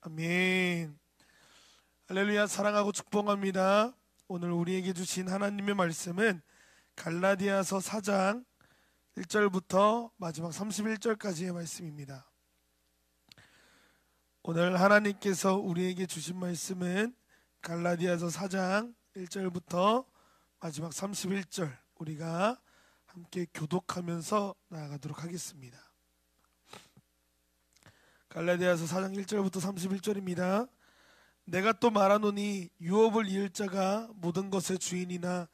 아멘. 할렐루야. 사랑하고 축복합니다. 오늘 우리에게 주신 하나님의 말씀은 갈라디아서 4장 1절부터 마지막 31절까지의 말씀입니다. 오늘 하나님께서 우리에게 주신 말씀은 갈라디아서 4장 1절부터 마지막 31절, 우리가 함께 교독하면서 나아가도록 하겠습니다. 갈라디아서 4장 1절부터 31절입니다. 내가 또 말하노니 유업을 이을 자가 모든 것의 주인이나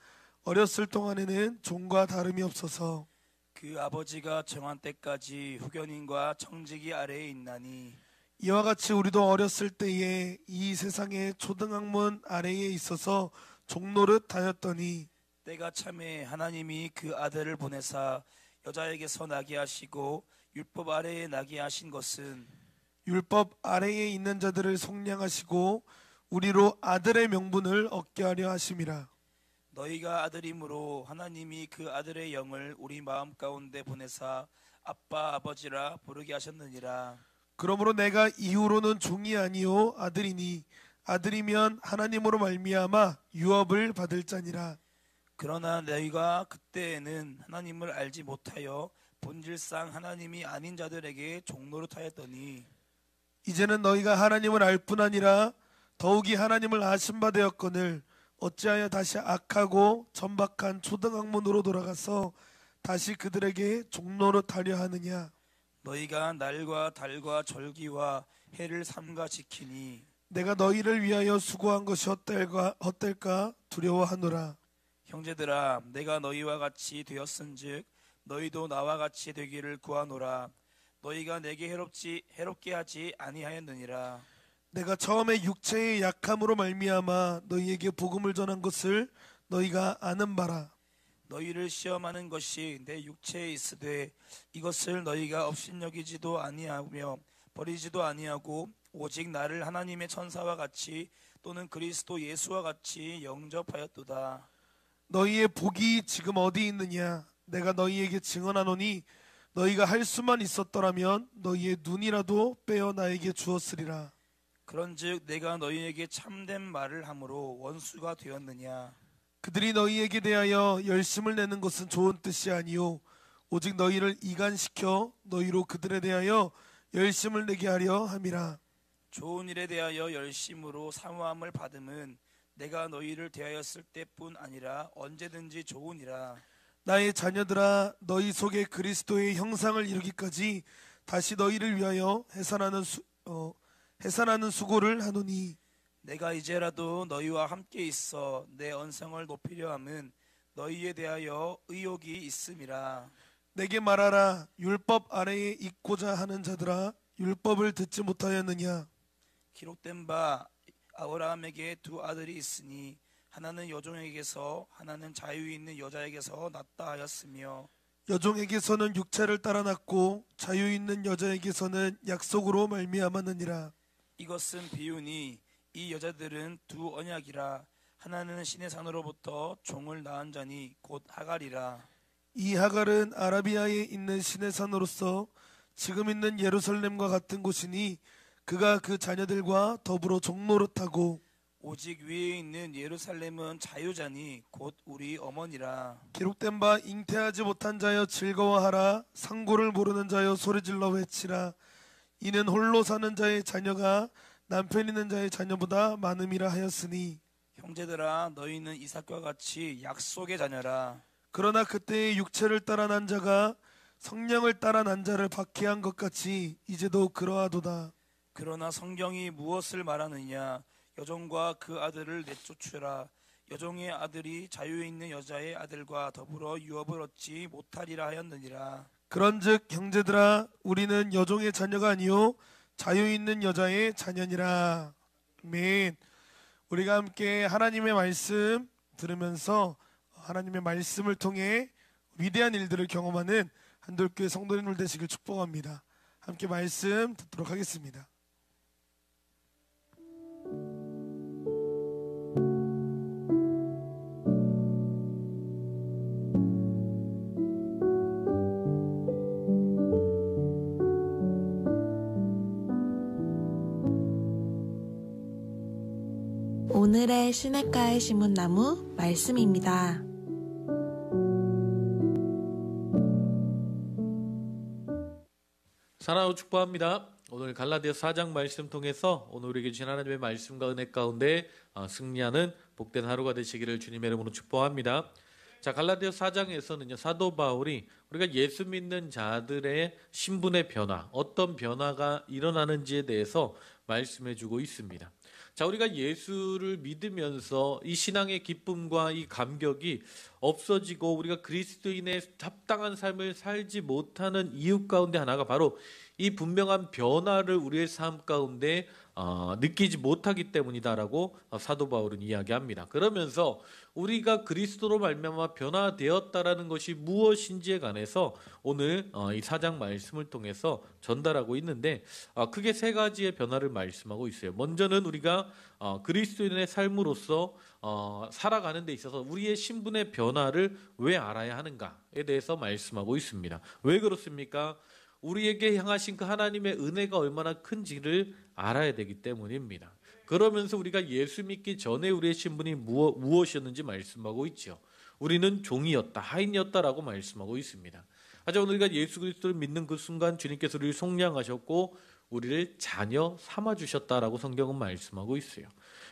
어렸을 동안에는 종과 다름이 없어서 그 아버지가 정한 때까지 후견인과 청지기 아래에 있나니 이와 같이 우리도 어렸을 때에 이 세상의 초등학문 아래에 있어서 종노릇 하였더니 때가 참에 하나님이 그 아들을 보내사 여자에게서 나게 하시고 율법 아래에 나게 하신 것은 율법 아래에 있는 자들을 속량하시고 우리로 아들의 명분을 얻게 하려 하심이라. 너희가 아들이므로 하나님이 그 아들의 영을 우리 마음 가운데 보내사 아빠 아버지라 부르게 하셨느니라. 그러므로 내가 이후로는 종이 아니요 아들이니 아들이면 하나님으로 말미암아 유업을 받을 자니라. 그러나 너희가 그때에는 하나님을 알지 못하여 본질상 하나님이 아닌 자들에게 종노릇하였더니 이제는 너희가 하나님을 알 뿐 아니라 더욱이 하나님을 아신 바 되었거늘 어찌하여 다시 악하고 천박한 초등학문으로 돌아가서 다시 그들에게 종노릇하려 하느냐. 너희가 날과 달과 절기와 해를 삼가 지키니 내가 너희를 위하여 수고한 것이 헛될까 두려워하노라. 형제들아 내가 너희와 같이 되었은즉 너희도 나와 같이 되기를 구하노라. 너희가 내게 해롭게 하지 아니하였느니라. 내가 처음에 육체의 약함으로 말미암아 너희에게 복음을 전한 것을 너희가 아는 바라. 너희를 시험하는 것이 내 육체에 있으되 이것을 너희가 업신여기지도 아니하며 버리지도 아니하고 오직 나를 하나님의 천사와 같이 또는 그리스도 예수와 같이 영접하였도다. 너희의 복이 지금 어디 있느냐. 내가 너희에게 증언하노니 너희가 할 수만 있었더라면 너희의 눈이라도 빼어 나에게 주었으리라. 그런즉 내가 너희에게 참된 말을 함으로 원수가 되었느냐. 그들이 너희에게 대하여 열심을 내는 것은 좋은 뜻이 아니요 오직 너희를 이간시켜 너희로 그들에 대하여 열심을 내게 하려 함이라. 좋은 일에 대하여 열심으로 사모함을 받음은 내가 너희를 대하였을 때뿐 아니라 언제든지 좋으니라. 나의 자녀들아 너희 속에 그리스도의 형상을 이루기까지 다시 너희를 위하여 해산하는 수고를 하노니 내가 이제라도 너희와 함께 있어 내 언성을 높이려 함은 너희에 대하여 의욕이 있음이라. 내게 말하라. 율법 아래에 있고자 하는 자들아 율법을 듣지 못하였느냐. 기록된 바 아브라함에게 두 아들이 있으니 하나는 여종에게서 하나는 자유 있는 여자에게서 났다 하였으며 여종에게서는 육체를 따라 났고 자유 있는 여자에게서는 약속으로 말미암았느니라. 이것은 비유니 이 여자들은 두 언약이라. 하나는 신의 산으로부터 종을 낳은 자니 곧 하갈이라. 이 하갈은 아라비아에 있는 신의 산으로서 지금 있는 예루살렘과 같은 곳이니 그가 그 자녀들과 더불어 종노릇하고 오직 위에 있는 예루살렘은 자유자니 곧 우리 어머니라. 기록된 바 잉태하지 못한 자여 즐거워하라. 상고를 모르는 자여 소리질러 외치라. 이는 홀로 사는 자의 자녀가 남편 있는 자의 자녀보다 많음이라 하였으니 형제들아 너희는 이삭과 같이 약속의 자녀라. 그러나 그때의 육체를 따라 난 자가 성령을 따라 난 자를 박해한 것 같이 이제도 그러하도다. 그러나 성경이 무엇을 말하느냐. 여종과 그 아들을 내쫓으라. 여종의 아들이 자유 있는 여자의 아들과 더불어 유업을 얻지 못하리라 하였느니라. 그런즉 형제들아 우리는 여종의 자녀가 아니요 자유 있는 여자의 자녀니라. 아멘. 우리가 함께 하나님의 말씀 들으면서 하나님의 말씀을 통해 위대한 일들을 경험하는 한돌교회 성도님들 되시길 축복합니다. 함께 말씀 듣도록 하겠습니다. 오늘의 시냇가의 심은 나무 말씀입니다. 사랑하고 축복합니다. 오늘 갈라디아서 4장 말씀 통해서 오늘 우리에게 주신 하나님의 말씀과 은혜 가운데 승리하는 복된 하루가 되시기를 주님의 이름으로 축복합니다. 자, 갈라디아서 4장에서는요, 사도 바울이 우리가 예수 믿는 자들의 신분의 변화, 어떤 변화가 일어나는지에 대해서 말씀해 주고 있습니다. 자, 우리가 예수를 믿으면서 이 신앙의 기쁨과 이 감격이 없어지고 우리가 그리스도인의 합당한 삶을 살지 못하는 이유 가운데 하나가 바로 이 분명한 변화를 우리의 삶 가운데 느끼지 못하기 때문이다라고 사도 바울은 이야기합니다. 그러면서 우리가 그리스도로 말미암아 변화되었다라는 것이 무엇인지에 관해서 오늘 이 4장 말씀을 통해서 전달하고 있는데 크게 세 가지의 변화를 말씀하고 있어요. 먼저는 우리가 그리스도인의 삶으로서 살아가는 데 있어서 우리의 신분의 변화를 왜 알아야 하는가에 대해서 말씀하고 있습니다. 왜 그렇습니까? 우리에게 향하신 그 하나님의 은혜가 얼마나 큰지를 알아야 되기 때문입니다. 그러면서 우리가 예수 믿기 전에 우리의 신분이 무엇이었는지 말씀하고 있죠. 우리는 종이었다, 하인이었다라고 말씀하고 있습니다. 하지만 우리가 예수 그리스도를 믿는 그 순간 주님께서 우리를 속량하셨고 우리를 자녀 삼아주셨다라고 성경은 말씀하고 있어요.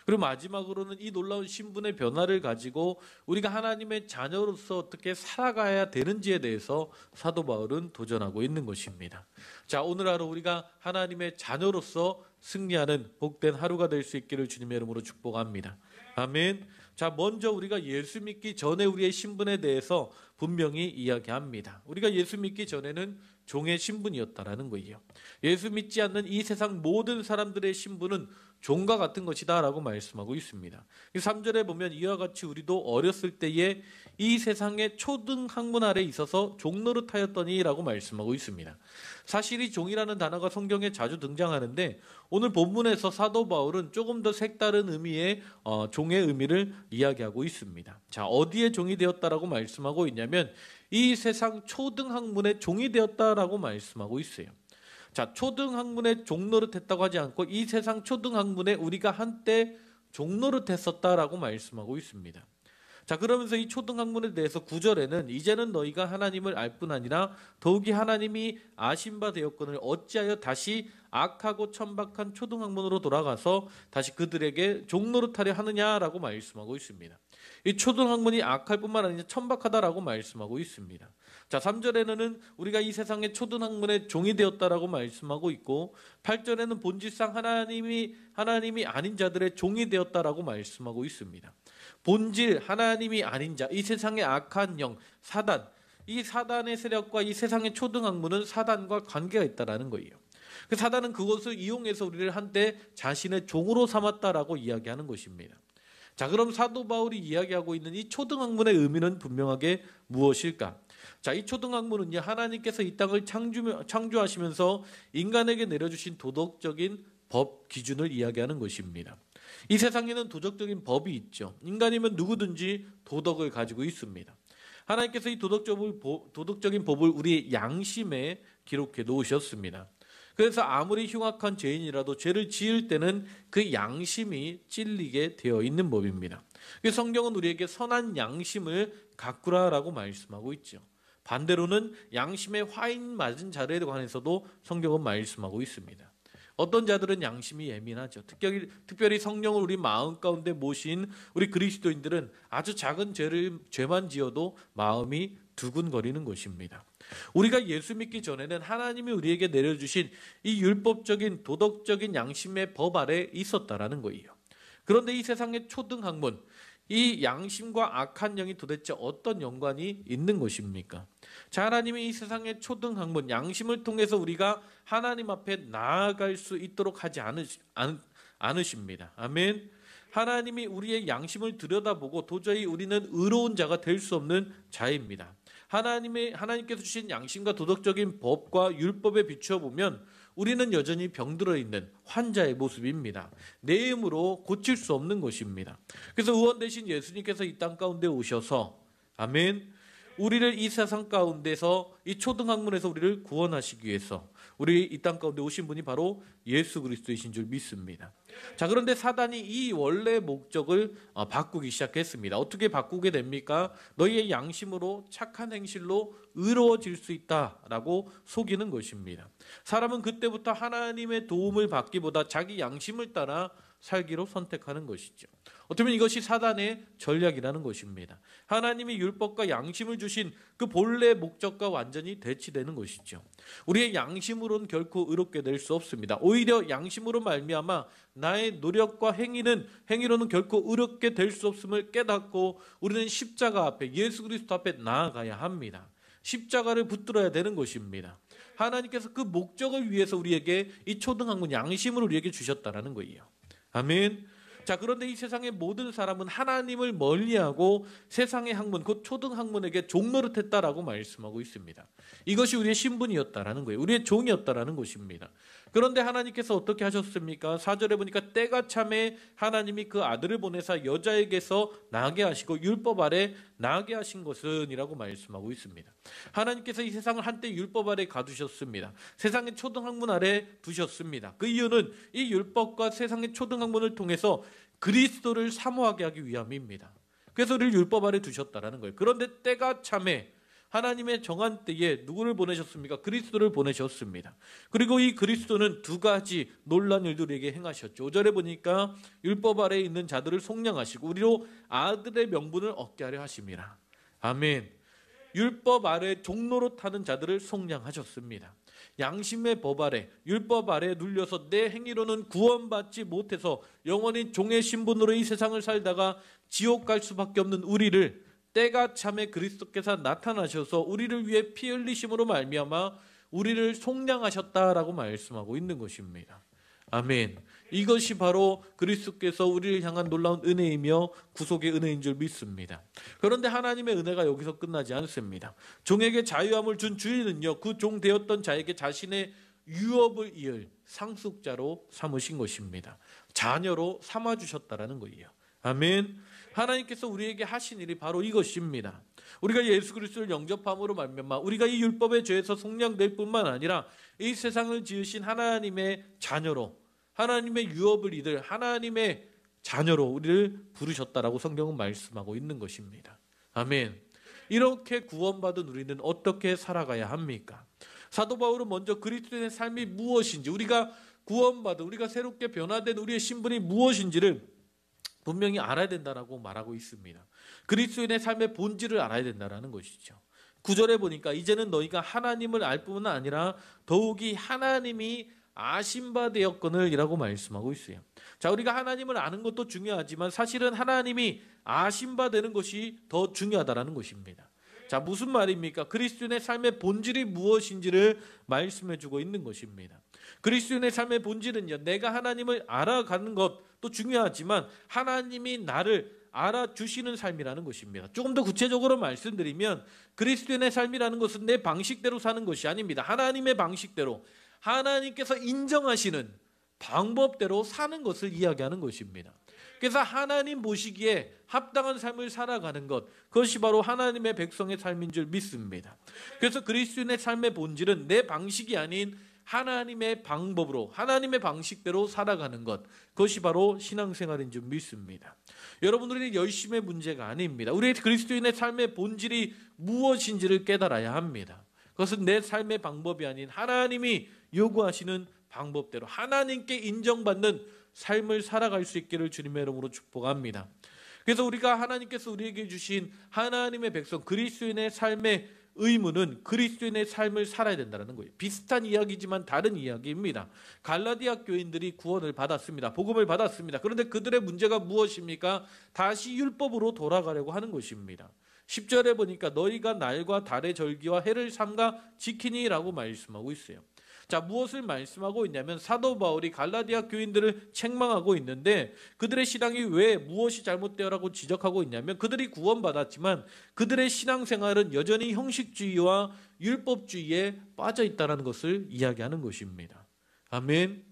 그리고 마지막으로는 이 놀라운 신분의 변화를 가지고 우리가 하나님의 자녀로서 어떻게 살아가야 되는지에 대해서 사도 바울은 도전하고 있는 것입니다. 자, 오늘 하루 우리가 하나님의 자녀로서 승리하는 복된 하루가 될 수 있기를 주님의 이름으로 축복합니다. 아멘. 자, 먼저 우리가 예수 믿기 전에 우리의 신분에 대해서 분명히 이야기합니다. 우리가 예수 믿기 전에는 종의 신분이었다라는 거예요. 예수 믿지 않는 이 세상 모든 사람들의 신분은 종과 같은 것이다 라고 말씀하고 있습니다. 3절에 보면 이와 같이 우리도 어렸을 때에 이 세상의 초등 학문 아래 있어서 종노릇하였더니 라고 말씀하고 있습니다. 사실 이 종이라는 단어가 성경에 자주 등장하는데 오늘 본문에서 사도 바울은 조금 더 색다른 의미의 종의 의미를 이야기하고 있습니다. 자, 어디에 종이 되었다라고 말씀하고 있냐면 이 세상 초등 학문의 종이 되었다라고 말씀하고 있어요. 자, 초등학문에 종노릇했다고 하지 않고 이 세상 초등학문에 우리가 한때 종노릇했었다라고 말씀하고 있습니다. 자, 그러면서 이 초등학문에 대해서 9절에는 이제는 너희가 하나님을 알 뿐 아니라 더욱이 하나님이 아신 바 되었거늘 어찌하여 다시 악하고 천박한 초등학문으로 돌아가서 다시 그들에게 종노릇하려 하느냐라고 말씀하고 있습니다. 이 초등학문이 악할 뿐만 아니라 천박하다라고 말씀하고 있습니다. 자, 3절에는 우리가 이 세상의 초등학문의 종이 되었다라고 말씀하고 있고 8절에는 본질상 하나님이 아닌 자들의 종이 되었다라고 말씀하고 있습니다. 본질 하나님이 아닌 자, 이 세상의 악한 영, 사단, 이 사단의 세력과 이 세상의 초등학문은 사단과 관계가 있다라는 거예요. 그 사단은 그것을 이용해서 우리를 한때 자신의 종으로 삼았다라고 이야기하는 것입니다. 자, 그럼 사도 바울이 이야기하고 있는 이 초등학문의 의미는 분명하게 무엇일까? 자, 이 초등학문은요, 하나님께서 이 땅을 창조하시면서 인간에게 내려주신 도덕적인 법 기준을 이야기하는 것입니다. 이 세상에는 도덕적인 법이 있죠. 인간이면 누구든지 도덕을 가지고 있습니다. 하나님께서 이 도덕적인 법을 우리의 양심에 기록해 놓으셨습니다. 그래서 아무리 흉악한 죄인이라도 죄를 지을 때는 그 양심이 찔리게 되어 있는 법입니다. 성경은 우리에게 선한 양심을 가꾸라라고 말씀하고 있죠. 반대로는 양심에 화인 맞은 자들에 관해서도 성경은 말씀하고 있습니다. 어떤 자들은 양심이 예민하죠. 특별히 성령을 우리 마음 가운데 모신 우리 그리스도인들은 아주 작은 죄만 지어도 마음이 두근거리는 것입니다. 우리가 예수 믿기 전에는 하나님이 우리에게 내려주신 이 율법적인 도덕적인 양심의 법 아래 있었다라는 거예요. 그런데 이 세상의 초등학문, 이 양심과 악한 영이 도대체 어떤 연관이 있는 것입니까? 자, 하나님이 이 세상의 초등학문, 양심을 통해서 우리가 하나님 앞에 나아갈 수 있도록 하지 않으십니다. 아멘. 하나님이 우리의 양심을 들여다보고 도저히 우리는 의로운 자가 될 수 없는 자입니다. 하나님께서 주신 양심과 도덕적인 법과 율법에 비추어 보면 우리는 여전히 병들어 있는 환자의 모습입니다. 내 힘으로 고칠 수 없는 것입니다. 그래서 의원 되신 예수님께서 이 땅 가운데 오셔서 아멘, 우리를 이 세상 가운데서 이 초등학문에서 우리를 구원하시기 위해서 우리 이 땅 가운데 오신 분이 바로 예수 그리스도이신 줄 믿습니다. 자, 그런데 사단이 이 원래 목적을 바꾸기 시작했습니다. 어떻게 바꾸게 됩니까? 너희의 양심으로 착한 행실로 의로워질 수 있다라고 속이는 것입니다. 사람은 그때부터 하나님의 도움을 받기보다 자기 양심을 따라 살기로 선택하는 것이죠. 어쩌면 이것이 사단의 전략이라는 것입니다. 하나님이 율법과 양심을 주신 그 본래 목적과 완전히 대치되는 것이죠. 우리의 양심으로는 결코 의롭게 될 수 없습니다. 오히려 양심으로 말미암아 나의 노력과 행위로는 결코 의롭게 될 수 없음을 깨닫고 우리는 십자가 앞에, 예수 그리스도 앞에 나아가야 합니다. 십자가를 붙들어야 되는 것입니다. 하나님께서 그 목적을 위해서 우리에게 이 초등학문 양심을 우리에게 주셨다라는 거예요. 아멘. 자, 그런데 이 세상의 모든 사람은 하나님을 멀리하고 세상의 학문, 곧 초등학문에게 종노릇했다라고 말씀하고 있습니다. 이것이 우리의 신분이었다라는 거예요. 우리의 종이었다라는 것입니다. 그런데 하나님께서 어떻게 하셨습니까? 4절에 보니까 때가 참에 하나님이 그 아들을 보내사 여자에게서 나게 하시고 율법 아래 나게 하신 것은 이라고 말씀하고 있습니다. 하나님께서 이 세상을 한때 율법 아래 가두셨습니다. 세상의 초등학문 아래 두셨습니다. 그 이유는 이 율법과 세상의 초등학문을 통해서 그리스도를 사모하게 하기 위함입니다. 그래서 우리를 율법 아래 두셨다라는 거예요. 그런데 때가 참에 하나님의 정한 때에 누구를 보내셨습니까? 그리스도를 보내셨습니다. 그리고 이 그리스도는 두 가지 놀라운 일들을 우리에게 행하셨죠. 5절에 보니까 율법 아래에 있는 자들을 속량하시고 우리로 아들의 명분을 얻게 하려 하심이라. 아멘. 율법 아래 종로로 타는 자들을 속량하셨습니다. 양심의 법 아래, 율법 아래에 눌려서 내 행위로는 구원받지 못해서 영원히 종의 신분으로 이 세상을 살다가 지옥 갈 수밖에 없는 우리를 때가 참에 그리스도께서 나타나셔서 우리를 위해 피 흘리심으로 말미암아 우리를 속량하셨다라고 말씀하고 있는 것입니다. 아멘. 이것이 바로 그리스도께서 우리를 향한 놀라운 은혜이며 구속의 은혜인 줄 믿습니다. 그런데 하나님의 은혜가 여기서 끝나지 않습니다. 종에게 자유함을 준 주인은요, 그 종 되었던 자에게 자신의 유업을 이을 상속자로 삼으신 것입니다. 자녀로 삼아주셨다라는 거예요. 아멘. 하나님께서 우리에게 하신 일이 바로 이것입니다. 우리가 예수 그리스도를 영접함으로 말미암아 우리가 이 율법의 죄에서 속량될 뿐만 아니라 이 세상을 지으신 하나님의 자녀로, 하나님의 유업을 이들 하나님의 자녀로 우리를 부르셨다라고 성경은 말씀하고 있는 것입니다. 아멘. 이렇게 구원받은 우리는 어떻게 살아가야 합니까? 사도 바울은 먼저 그리스도의 삶이 무엇인지, 우리가 구원받은, 우리가 새롭게 변화된 우리의 신분이 무엇인지를 분명히 알아야 된다라고 말하고 있습니다. 그리스도인의 삶의 본질을 알아야 된다라는 것이죠. 9절에 보니까 이제는 너희가 하나님을 알 뿐만 아니라 더욱이 하나님이 아신 바 되었거늘 이라고 말씀하고 있어요. 자, 우리가 하나님을 아는 것도 중요하지만 사실은 하나님이 아신 바 되는 것이 더 중요하다라는 것입니다. 자, 무슨 말입니까? 그리스도인의 삶의 본질이 무엇인지를 말씀해 주고 있는 것입니다. 그리스도인의 삶의 본질은요, 내가 하나님을 알아가는 것도 중요하지만 하나님이 나를 알아주시는 삶이라는 것입니다. 조금 더 구체적으로 말씀드리면 그리스도인의 삶이라는 것은 내 방식대로 사는 것이 아닙니다. 하나님의 방식대로, 하나님께서 인정하시는 방법대로 사는 것을 이야기하는 것입니다. 그래서 하나님 보시기에 합당한 삶을 살아가는 것, 그것이 바로 하나님의 백성의 삶인 줄 믿습니다. 그래서 그리스도인의 삶의 본질은 내 방식이 아닌 하나님의 방법으로, 하나님의 방식대로 살아가는 것, 그것이 바로 신앙생활인 줄 믿습니다. 여러분들이 열심의 문제가 아닙니다. 우리 그리스도인의 삶의 본질이 무엇인지를 깨달아야 합니다. 그것은 내 삶의 방법이 아닌 하나님이 요구하시는 방법대로 하나님께 인정받는 삶을 살아갈 수 있기를 주님의 이름으로 축복합니다. 그래서 우리가 하나님께서 우리에게 주신 하나님의 백성 그리스도인의 삶의 의무는 그리스도인의 삶을 살아야 된다는 거예요. 비슷한 이야기지만 다른 이야기입니다. 갈라디아 교인들이 구원을 받았습니다. 복음을 받았습니다. 그런데 그들의 문제가 무엇입니까? 다시 율법으로 돌아가려고 하는 것입니다. 10절에 보니까 너희가 날과 달의 절기와 해를 삼가 지키니라고 말씀하고 있어요. 자, 무엇을 말씀하고 있냐면 사도 바울이 갈라디아 교인들을 책망하고 있는데 그들의 신앙이 왜 무엇이 잘못되어라고 지적하고 있냐면 그들이 구원받았지만 그들의 신앙생활은 여전히 형식주의와 율법주의에 빠져 있다는 것을 이야기하는 것입니다. 아멘.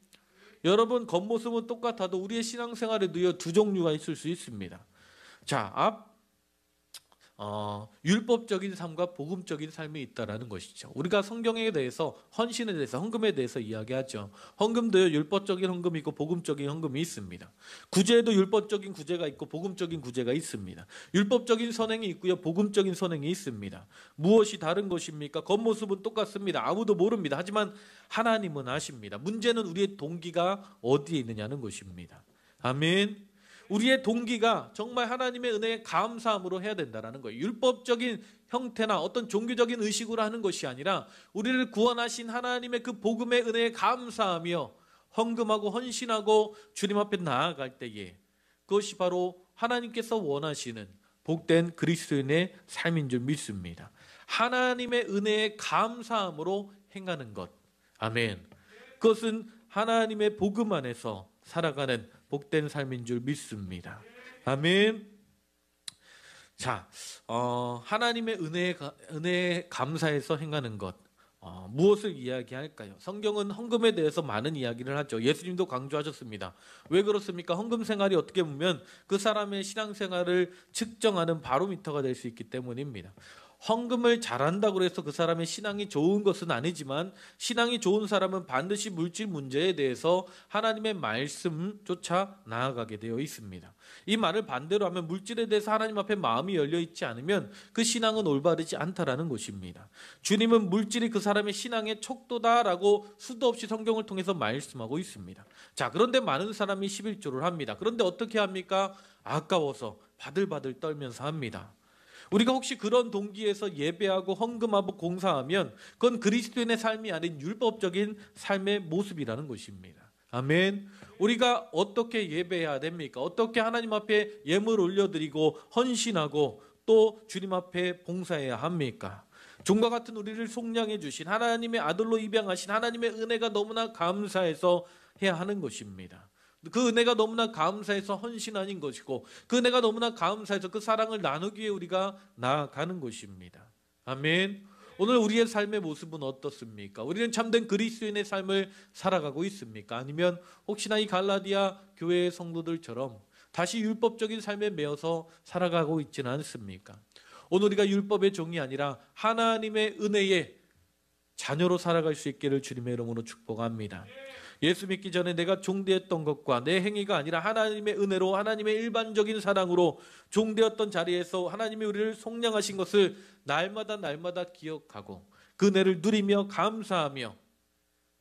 여러분, 겉모습은 똑같아도 우리의 신앙생활에도 두 종류가 있을 수 있습니다. 자, 율법적인 삶과 복음적인 삶이 있다라는 것이죠. 우리가 성경에 대해서, 헌신에 대해서, 헌금에 대해서 이야기하죠. 헌금도요, 율법적인 헌금이 있고 복음적인 헌금이 있습니다. 구제에도 율법적인 구제가 있고 복음적인 구제가 있습니다. 율법적인 선행이 있고요, 복음적인 선행이 있습니다. 무엇이 다른 것입니까? 겉모습은 똑같습니다. 아무도 모릅니다. 하지만 하나님은 아십니다. 문제는 우리의 동기가 어디에 있느냐는 것입니다. 아멘. 우리의 동기가 정말 하나님의 은혜에 감사함으로 해야 된다는 거예요. 율법적인 형태나 어떤 종교적인 의식으로 하는 것이 아니라 우리를 구원하신 하나님의 그 복음의 은혜에 감사하며 헌금하고 헌신하고 주님 앞에 나아갈 때에 그것이 바로 하나님께서 원하시는 복된 그리스도인의 삶인 줄 믿습니다. 하나님의 은혜에 감사함으로 행하는 것. 아멘. 그것은 하나님의 복음 안에서 살아가는 복된 삶인 줄 믿습니다. 아멘. 자, 하나님의 은혜에 감사해서 행하는 것. 무엇을 이야기할까요? 성경은 헌금에 대해서 많은 이야기를 하죠. 예수님도 강조하셨습니다. 왜 그렇습니까? 헌금 생활이 어떻게 보면 그 사람의 신앙생활을 측정하는 바로미터가 될 수 있기 때문입니다. 헌금을 잘한다고 해서 그 사람의 신앙이 좋은 것은 아니지만 신앙이 좋은 사람은 반드시 물질 문제에 대해서 하나님의 말씀조차 나아가게 되어 있습니다. 이 말을 반대로 하면 물질에 대해서 하나님 앞에 마음이 열려 있지 않으면 그 신앙은 올바르지 않다라는 것입니다. 주님은 물질이 그 사람의 신앙의 척도다라고 수도 없이 성경을 통해서 말씀하고 있습니다. 자, 그런데 많은 사람이 11조를 합니다. 그런데 어떻게 합니까? 아까워서 바들바들 떨면서 합니다. 우리가 혹시 그런 동기에서 예배하고 헌금하고 공사하면 그건 그리스도인의 삶이 아닌 율법적인 삶의 모습이라는 것입니다. 아멘. 우리가 어떻게 예배해야 됩니까? 어떻게 하나님 앞에 예물 올려드리고 헌신하고 또 주님 앞에 봉사해야 합니까? 종과 같은 우리를 속량해 주신 하나님의 아들로 입양하신 하나님의 은혜가 너무나 감사해서 해야 하는 것입니다. 그 은혜가 너무나 감사해서 헌신하는 것이고 그 은혜가 너무나 감사해서 그 사랑을 나누기 위해 우리가 나아가는 것입니다. 아멘. 오늘 우리의 삶의 모습은 어떻습니까? 우리는 참된 그리스도인의 삶을 살아가고 있습니까? 아니면 혹시나 이 갈라디아 교회의 성도들처럼 다시 율법적인 삶에 매여서 살아가고 있지는 않습니까? 오늘 우리가 율법의 종이 아니라 하나님의 은혜의 자녀로 살아갈 수 있기를 주님의 이름으로 축복합니다. 예수 믿기 전에 내가 종되었던 것과 내 행위가 아니라 하나님의 은혜로 하나님의 일반적인 사랑으로 종되었던 자리에서 하나님이 우리를 속량하신 것을 날마다 기억하고 그 은혜를 누리며 감사하며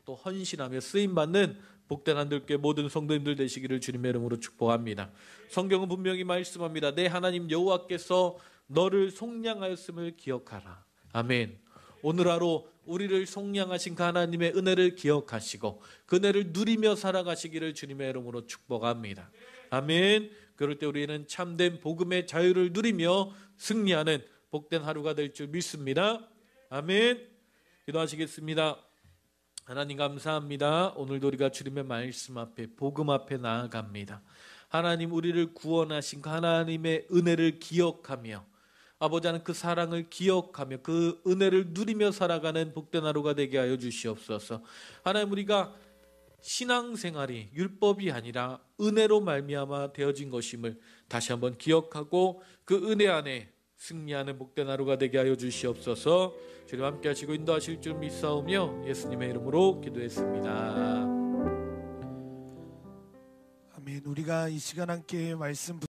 또 헌신하며 쓰임받는 복된 한들교회 모든 성도님들 되시기를 주님의 이름으로 축복합니다. 성경은 분명히 말씀합니다. 내 하나님 여호와께서 너를 속량하였음을 기억하라. 아멘. 오늘 하루 우리를 속량하신 그 하나님의 은혜를 기억하시고 그 은혜를 누리며 살아가시기를 주님의 이름으로 축복합니다. 아멘. 그럴 때 우리는 참된 복음의 자유를 누리며 승리하는 복된 하루가 될 줄 믿습니다. 아멘. 기도하시겠습니다. 하나님 감사합니다. 오늘도 우리가 주님의 말씀 앞에 복음 앞에 나아갑니다. 하나님 우리를 구원하신 그 하나님의 은혜를 기억하며 아버지 하나님 그 사랑을 기억하며 그 은혜를 누리며 살아가는 복된 하루가 되게 하여 주시옵소서. 하나님 우리가 신앙생활이 율법이 아니라 은혜로 말미암아 되어진 것임을 다시 한번 기억하고 그 은혜 안에 승리하는 복된 하루가 되게 하여 주시옵소서. 주님 함께 하시고 인도하실 줄 믿사오며 예수님의 이름으로 기도했습니다. 아멘. 우리가 이 시간 함께 말씀